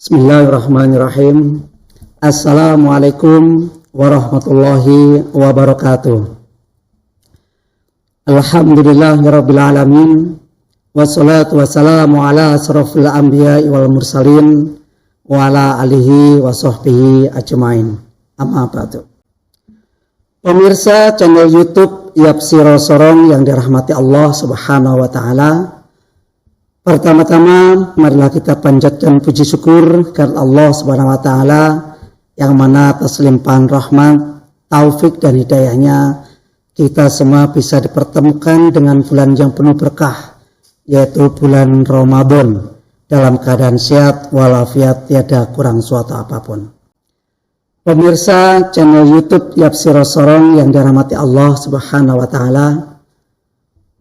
Bismillahirrahmanirrahim. Assalamualaikum warahmatullahi wabarakatuh. Alhamdulillahirabbil alamin. Wassalatu wassalamu ala asrofil anbiya'i wal mursalin wa ala alihi wa sahbihi ajmain. Amma ba'du. Pemirsa channel YouTube Yapsiro Sorong yang dirahmati Allah Subhanahu wa taala. Pertama-tama marilah kita panjatkan puji syukur kepada Allah Subhanahu wa taala yang mana atas limpahan rahmat, taufik dan hidayahnya kita semua bisa dipertemukan dengan bulan yang penuh berkah, yaitu bulan Ramadan, dalam keadaan sehat walafiat, tiada kurang suatu apapun. Pemirsa channel YouTube Yapsiro Sorong yang dirahmati Allah Subhanahu wa taala,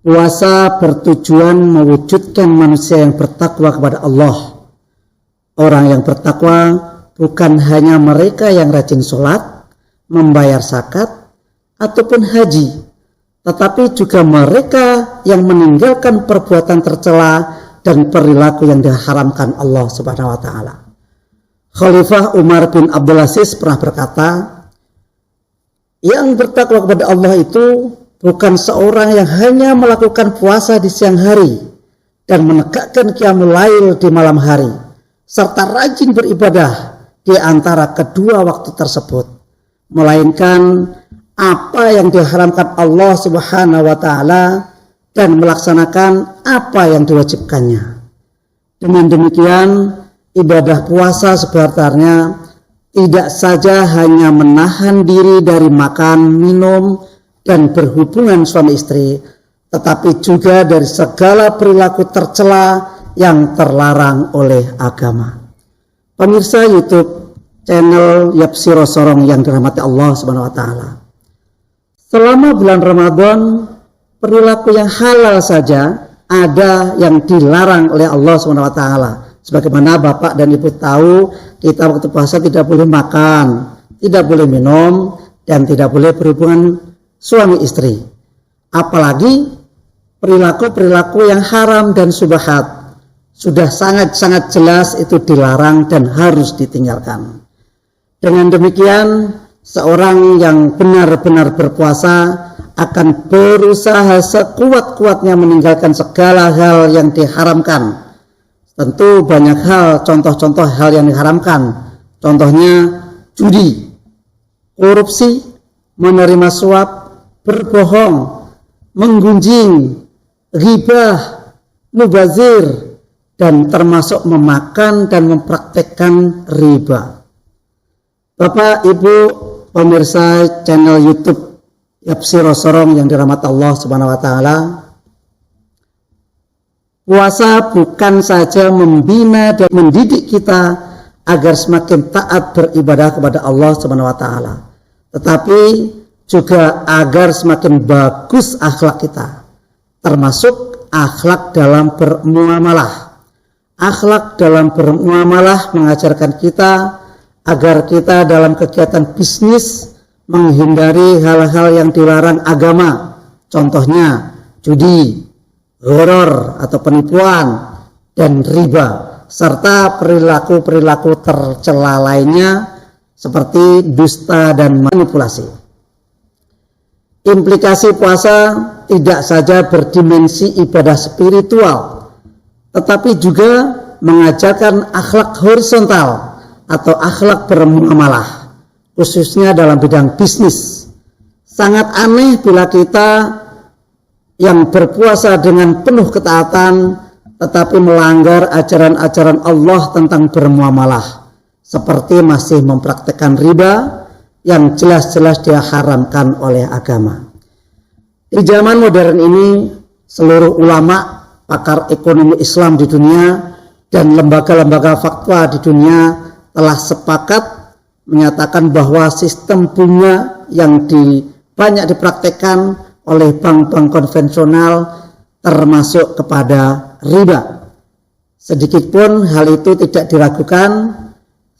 puasa bertujuan mewujudkan manusia yang bertakwa kepada Allah. Orang yang bertakwa bukan hanya mereka yang rajin sholat, membayar zakat, ataupun haji, tetapi juga mereka yang meninggalkan perbuatan tercela dan perilaku yang diharamkan Allah Subhanahu wa taala. Khalifah Umar bin Abdul Aziz pernah berkata, yang bertakwa kepada Allah itu bukan seorang yang hanya melakukan puasa di siang hari dan menegakkan qiyamul lail di malam hari, serta rajin beribadah di antara kedua waktu tersebut, melainkan apa yang diharamkan Allah Subhanahu wa taala dan melaksanakan apa yang diwajibkannya. Dengan demikian, ibadah puasa sebenarnya tidak saja hanya menahan diri dari makan, minum, dan berhubungan suami istri, tetapi juga dari segala perilaku tercela yang terlarang oleh agama. Pemirsa YouTube channel Yapsiro Sorong yang dirahmati Allah Subhanahu wa taala, selama bulan Ramadan, perilaku yang halal saja ada yang dilarang oleh Allah Subhanahu wa taala. Sebagaimana Bapak dan Ibu tahu, kita waktu puasa tidak boleh makan, tidak boleh minum, dan tidak boleh berhubungan suami istri. Apalagi perilaku-perilaku yang haram dan subhat sudah sangat-sangat jelas itu dilarang dan harus ditinggalkan. Dengan demikian, seorang yang benar-benar berpuasa akan berusaha sekuat-kuatnya meninggalkan segala hal yang diharamkan. Tentu banyak hal, contoh-contoh hal yang diharamkan. Contohnya judi, korupsi, menerima suap, berbohong, menggunjing, ghibah, mubazir, dan termasuk memakan dan mempraktekkan riba. Bapak, Ibu, pemirsa channel YouTube Yapsiro Sorong yang dirahmati Allah Subhanahu wa taala, puasa bukan saja membina dan mendidik kita agar semakin taat beribadah kepada Allah Subhanahu wa taala, tetapi juga agar semakin bagus akhlak kita, termasuk akhlak dalam bermuamalah. Akhlak dalam bermuamalah mengajarkan kita agar kita dalam kegiatan bisnis menghindari hal-hal yang dilarang agama, contohnya judi, gharar atau penipuan, dan riba, serta perilaku-perilaku tercela lainnya seperti dusta dan manipulasi. Implikasi puasa tidak saja berdimensi ibadah spiritual, tetapi juga mengajarkan akhlak horizontal atau akhlak bermuamalah, khususnya dalam bidang bisnis. Sangat aneh bila kita yang berpuasa dengan penuh ketaatan tetapi melanggar ajaran-ajaran Allah tentang bermuamalah, seperti masih mempraktekkan riba yang jelas-jelas diharamkan oleh agama. Di zaman modern ini, seluruh ulama, pakar ekonomi Islam di dunia, dan lembaga-lembaga fatwa di dunia telah sepakat menyatakan bahwa sistem bunga yang banyak dipraktekkan oleh bank-bank konvensional termasuk kepada riba. Sedikitpun hal itu tidak diragukan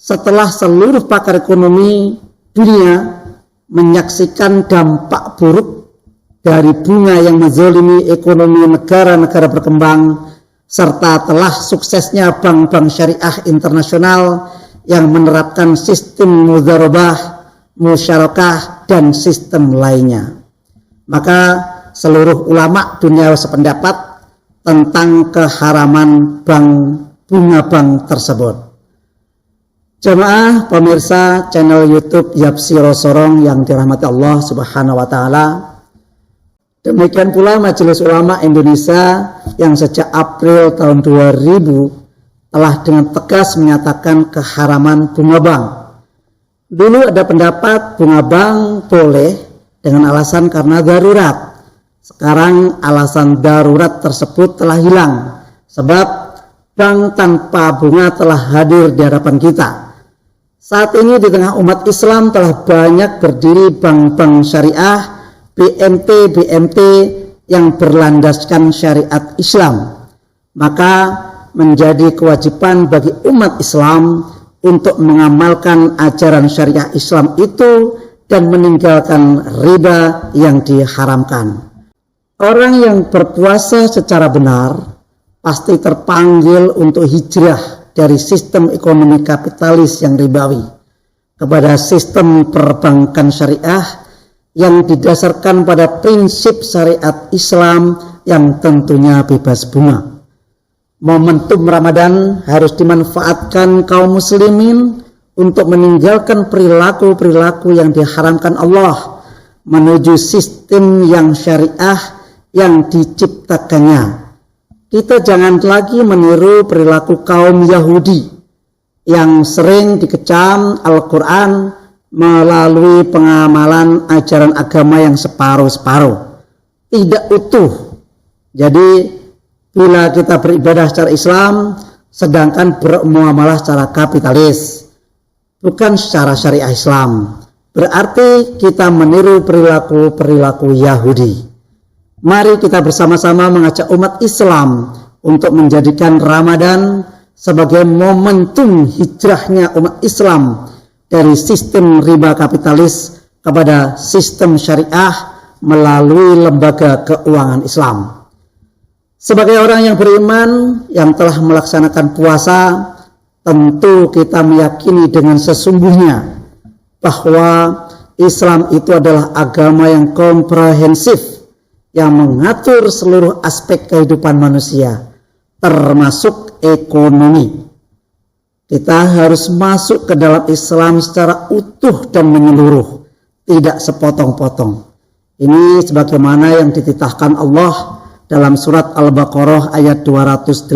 setelah seluruh pakar ekonomi dunia menyaksikan dampak buruk dari bunga yang menzalimi ekonomi negara-negara berkembang serta telah suksesnya bank-bank syariah internasional yang menerapkan sistem mudharabah, musyarakah, dan sistem lainnya. Maka seluruh ulama dunia sependapat tentang keharaman bunga bank tersebut. Jemaah pemirsa channel YouTube Yapsiro Sorong yang dirahmati Allah Subhanahu wa taala. Demikian pula Majelis Ulama Indonesia yang sejak April tahun 2000 telah dengan tegas menyatakan keharaman bunga bank. Dulu ada pendapat bunga bank boleh dengan alasan karena darurat. Sekarang alasan darurat tersebut telah hilang sebab bank tanpa bunga telah hadir di hadapan kita. Saat ini di tengah umat Islam telah banyak berdiri bank-bank syariah, BMT yang berlandaskan syariat Islam. Maka menjadi kewajiban bagi umat Islam untuk mengamalkan ajaran syariah Islam itu dan meninggalkan riba yang diharamkan. Orang yang berpuasa secara benar pasti terpanggil untuk hijrah dari sistem ekonomi kapitalis yang ribawi kepada sistem perbankan syariah yang didasarkan pada prinsip syariat Islam yang tentunya bebas bunga. Momentum Ramadan harus dimanfaatkan kaum muslimin untuk meninggalkan perilaku-perilaku yang diharamkan Allah menuju sistem yang syariah yang diciptakannya. Kita jangan lagi meniru perilaku kaum Yahudi yang sering dikecam Al-Quran melalui pengamalan ajaran agama yang separuh-separuh, tidak utuh. Jadi bila kita beribadah secara Islam sedangkan bermuamalah secara kapitalis, bukan secara syariah Islam, berarti kita meniru perilaku Yahudi. Mari kita bersama-sama mengajak umat Islam untuk menjadikan Ramadan sebagai momentum hijrahnya umat Islam dari sistem riba kapitalis kepada sistem syariah melalui lembaga keuangan Islam. Sebagai orang yang beriman yang telah melaksanakan puasa, tentu kita meyakini dengan sesungguhnya bahwa Islam itu adalah agama yang komprehensif yang mengatur seluruh aspek kehidupan manusia, termasuk ekonomi. Kita harus masuk ke dalam Islam secara utuh dan menyeluruh, tidak sepotong-potong. Ini sebagaimana yang dititahkan Allah dalam surat Al-Baqarah ayat 208.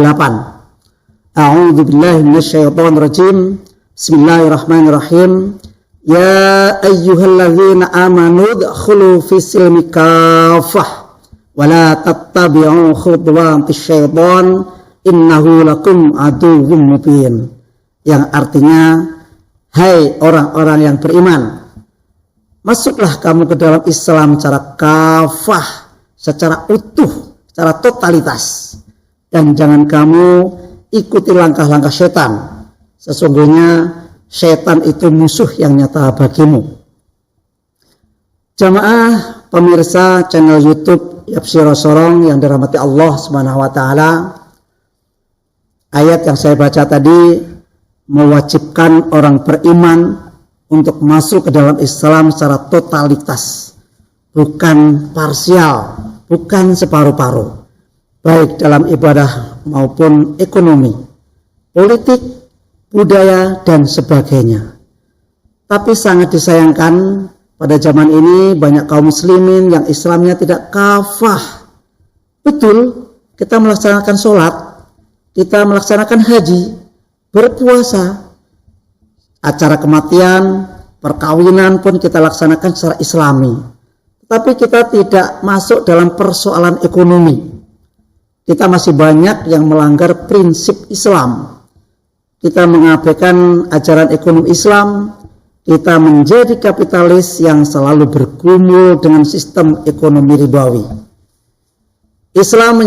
A'udzu billahi minasyaitonir rajim. Bismillahirrahmanirrahim. Ya ayyuhalladzina amanu dkhulu fis-silmi kaffah wa la tattabi'u khutuwatis syaitan innahu lakum aduwwum mubin. Yang artinya, hai orang-orang yang beriman, masuklah kamu ke dalam Islam secara kafah, secara utuh, secara totalitas, dan jangan kamu ikuti langkah-langkah setan. Sesungguhnya setan itu musuh yang nyata bagimu. Jamaah pemirsa channel YouTube Yapsiro Sorong yang dirahmati Allah Subhanahu wa taala, ayat yang saya baca tadi mewajibkan orang beriman untuk masuk ke dalam Islam secara totalitas, bukan parsial, bukan separuh-paruh, baik dalam ibadah maupun ekonomi, politik, budaya, dan sebagainya. Tapi sangat disayangkan pada zaman ini banyak kaum muslimin yang Islamnya tidak kafah. Betul, kita melaksanakan sholat, kita melaksanakan haji, berpuasa, acara kematian, perkawinan pun kita laksanakan secara Islami. Tapi kita tidak masuk dalam persoalan ekonomi. Kita masih banyak yang melanggar prinsip Islam. Kita mengabaikan ajaran ekonomi Islam. Kita menjadi kapitalis yang selalu bergumul dengan sistem ekonomi ribawi. Islam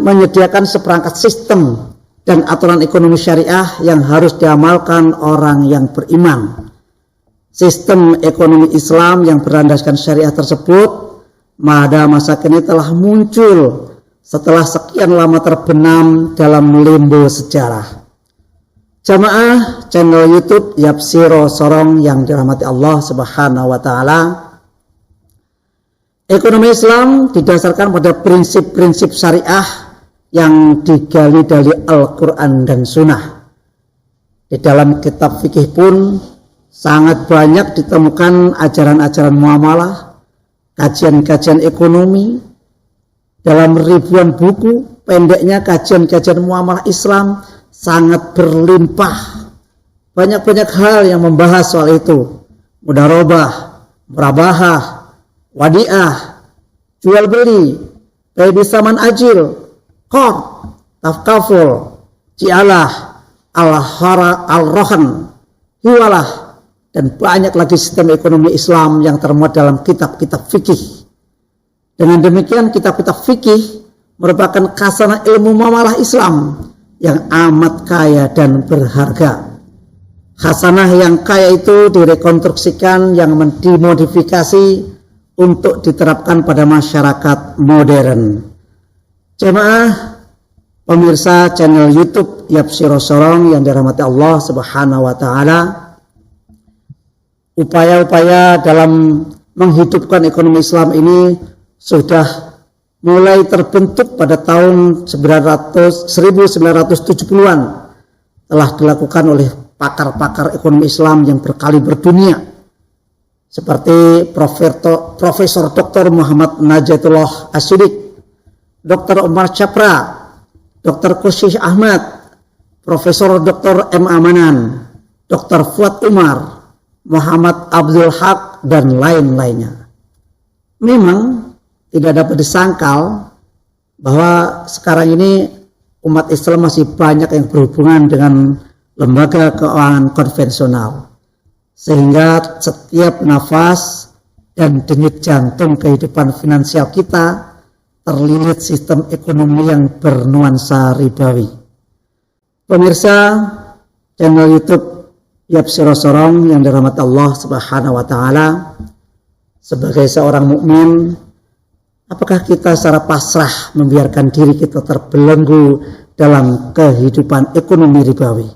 menyediakan seperangkat sistem dan aturan ekonomi syariah yang harus diamalkan orang yang beriman. Sistem ekonomi Islam yang berlandaskan syariah tersebut pada masa kini telah muncul setelah sekian lama terbenam dalam limbo sejarah. Jamaah channel YouTube Yapsiro Sorong yang dirahmati Allah Subhanahu wa taala. Ekonomi Islam didasarkan pada prinsip-prinsip syariah yang digali dari Al-Quran dan Sunnah. Di dalam kitab fikih pun sangat banyak ditemukan ajaran-ajaran muamalah, kajian-kajian ekonomi. Dalam ribuan buku, pendeknya kajian-kajian muamalah Islam sangat berlimpah. Banyak-banyak hal yang membahas soal itu. Mudharabah, murabahah, wadiah, jual beli, bisaman ajil, qor, tafkaful, cialah, al-rohan, hiwalah, dan banyak lagi sistem ekonomi Islam yang termuat dalam kitab-kitab fikih. Dengan demikian kitab-kitab fikih merupakan khazanah ilmu muamalah Islam yang amat kaya dan berharga. Khazanah yang kaya itu direkonstruksikan, yang dimodifikasi untuk diterapkan pada masyarakat modern. Jemaah pemirsa channel YouTube Yapsiro Sorong yang dirahmati Allah Subhanahu wa taala, upaya-upaya dalam menghidupkan ekonomi Islam ini sudah mulai terbentuk pada tahun 1970-an, telah dilakukan oleh pakar-pakar ekonomi Islam yang berkaliber dunia seperti Profesor Dr. Muhammad Najatullah As-Siddiq, Dr. Omar Chapra, Dr. Khusyih Ahmad, Profesor Dr. M. Amanan, Dr. Fuad Umar, Muhammad Abdul Haq, dan lain-lainnya. Memang tidak dapat disangkal bahwa sekarang ini umat Islam masih banyak yang berhubungan dengan lembaga keuangan konvensional, sehingga setiap nafas dan denyut jantung kehidupan finansial kita terlilit sistem ekonomi yang bernuansa ribawi. Pemirsa channel YouTube Yapsiro Sorong yang dirahmati Allah Subhanahu wa taala, sebagai seorang mukmin, apakah kita secara pasrah membiarkan diri kita terbelenggu dalam kehidupan ekonomi ribawi?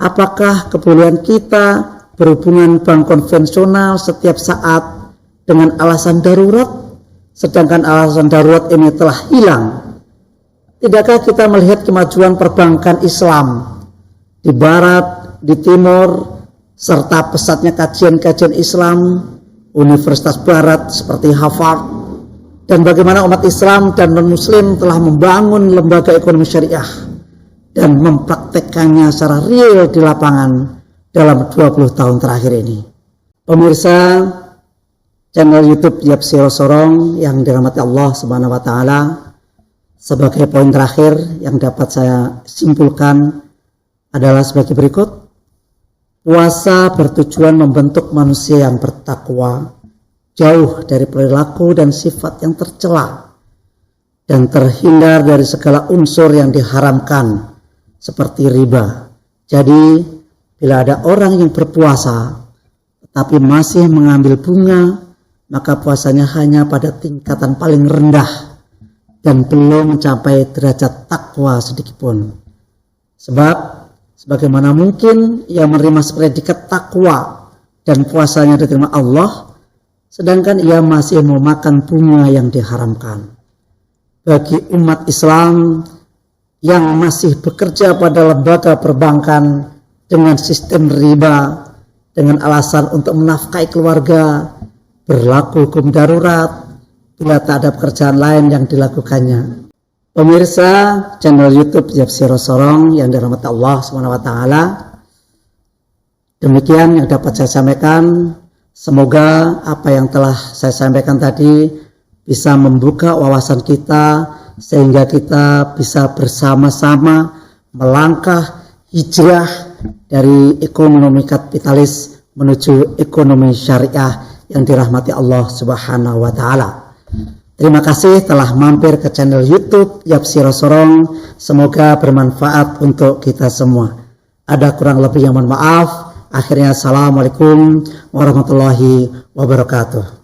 Apakah kebolehan kita berhubungan bank konvensional setiap saat dengan alasan darurat, sedangkan alasan darurat ini telah hilang? Tidakkah kita melihat kemajuan perbankan Islam di barat, di timur, serta pesatnya kajian-kajian Islam universitas barat seperti Harvard, dan bagaimana umat Islam dan non-Muslim telah membangun lembaga ekonomi syariah dan mempraktekkannya secara real di lapangan dalam 20 tahun terakhir ini. Pemirsa channel YouTube Yapsiro Sorong yang dirahmati Allah Subhanahu wa taala, sebagai poin terakhir yang dapat saya simpulkan adalah sebagai berikut. Puasa bertujuan membentuk manusia yang bertakwa, jauh dari perilaku dan sifat yang tercela, dan terhindar dari segala unsur yang diharamkan seperti riba. Jadi bila ada orang yang berpuasa tetapi masih mengambil bunga, maka puasanya hanya pada tingkatan paling rendah dan belum mencapai derajat takwa sedikitpun. Sebab sebagaimana mungkin ia menerima predikat takwa dan puasanya diterima Allah, sedangkan ia masih memakan bunga yang diharamkan. Bagi umat Islam yang masih bekerja pada lembaga perbankan dengan sistem riba, dengan alasan untuk menafkahi keluarga, berlaku hukum darurat bila tak ada pekerjaan lain yang dilakukannya. Pemirsa channel YouTube Yapsiro Sorong yang dirahmati Allah SWT, demikian yang dapat saya sampaikan. Semoga apa yang telah saya sampaikan tadi bisa membuka wawasan kita, sehingga kita bisa bersama-sama melangkah hijrah dari ekonomi kapitalis menuju ekonomi syariah yang dirahmati Allah Subhanahu wa taala. Terima kasih telah mampir ke channel YouTube Yapsiro Sorong. Semoga bermanfaat untuk kita semua. Ada kurang lebih yang mohon maaf. Akhirnya, assalamualaikum warahmatullahi wabarakatuh.